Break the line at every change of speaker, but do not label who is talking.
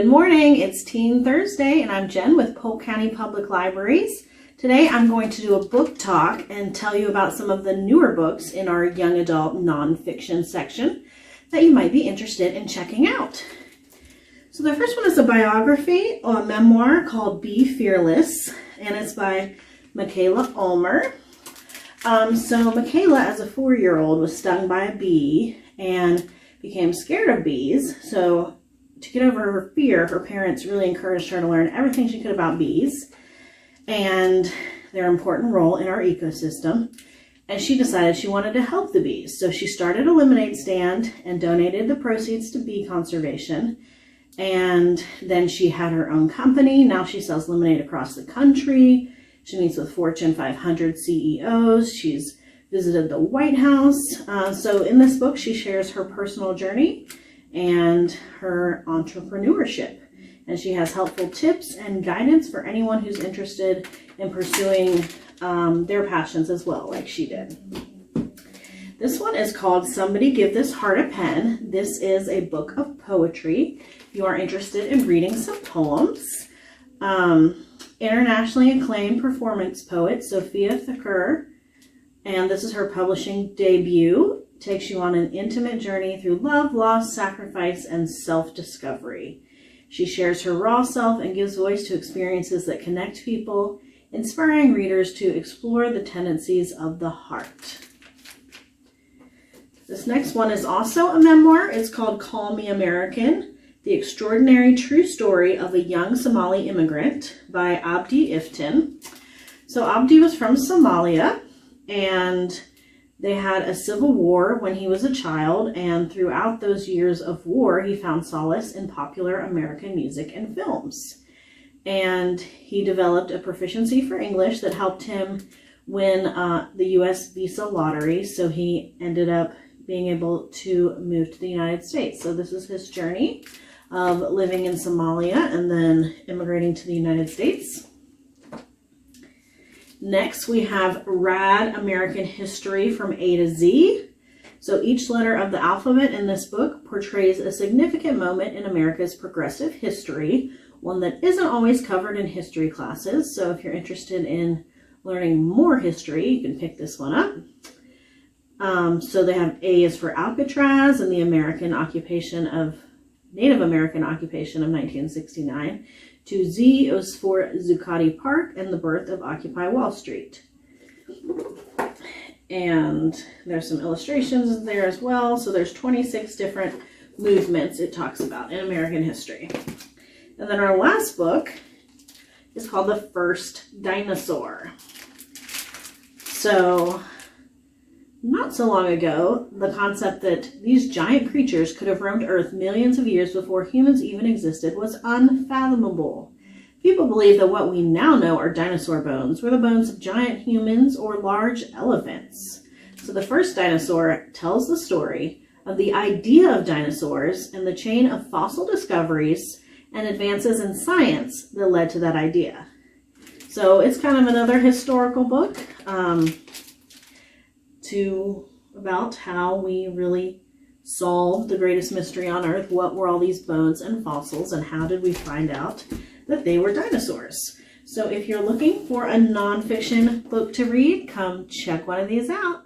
Good morning, it's Teen Thursday and I'm Jen with Polk County Public Libraries. Today I'm going to do a book talk and tell you about some of the newer books in our young adult nonfiction section that you might be interested in checking out. So the first one is a biography or a memoir called Be Fearless, and it's by Michaela Ulmer. So Michaela, as a 4-year-old, was stung by a bee and became scared of bees. So to get over her fear, her parents really encouraged her to learn everything she could about bees and their important role in our ecosystem. And she decided she wanted to help the bees. So she started a lemonade stand and donated the proceeds to bee conservation. And then she had her own company. Now she sells lemonade across the country. She meets with Fortune 500 CEOs. She's visited the White House. So in this book, she shares her personal journey and her entrepreneurship. And she has helpful tips and guidance for anyone who's interested in pursuing their passions as well, like she did. This one is called Somebody Give This Heart a Pen. This is a book of poetry. If you are interested in reading some poems, internationally acclaimed performance poet Sophia Thakur, and this is her publishing debut, takes you on an intimate journey through love, loss, sacrifice, and self-discovery. She shares her raw self and gives voice to experiences that connect people, inspiring readers to explore the tendencies of the heart. This next one is also a memoir. It's called Call Me American, The Extraordinary True Story of a Young Somali Immigrant by Abdi Iftin. So Abdi was from Somalia, and they had a civil war when he was a child, and throughout those years of war, he found solace in popular American music and films. And he developed a proficiency for English that helped him win the U.S. visa lottery, so he ended up being able to move to the United States. So this is his journey of living in Somalia and then immigrating to the United States. Next, we have RAD American History from A to Z. So each letter of the alphabet in this book portrays a significant moment in America's progressive history, one that isn't always covered in history classes. So if you're interested in learning more history, you can pick this one up. So they have A is for Alcatraz and the Native American occupation of 1969. To Z is for Zuccotti Park and the birth of Occupy Wall Street. And there's some illustrations there as well. So there's 26 different movements it talks about in American history. And then our last book is called The First Dinosaur. So not so long ago, the concept that these giant creatures could have roamed Earth millions of years before humans even existed was unfathomable. People believe that what we now know are dinosaur bones were the bones of giant humans or large elephants. So the first dinosaur tells the story of the idea of dinosaurs and the chain of fossil discoveries and advances in science that led to that idea. So it's kind of another historical book about how we really solved the greatest mystery on Earth. What were all these bones and fossils, and how did we find out that they were dinosaurs? So if you're looking for a nonfiction book to read, come check one of these out.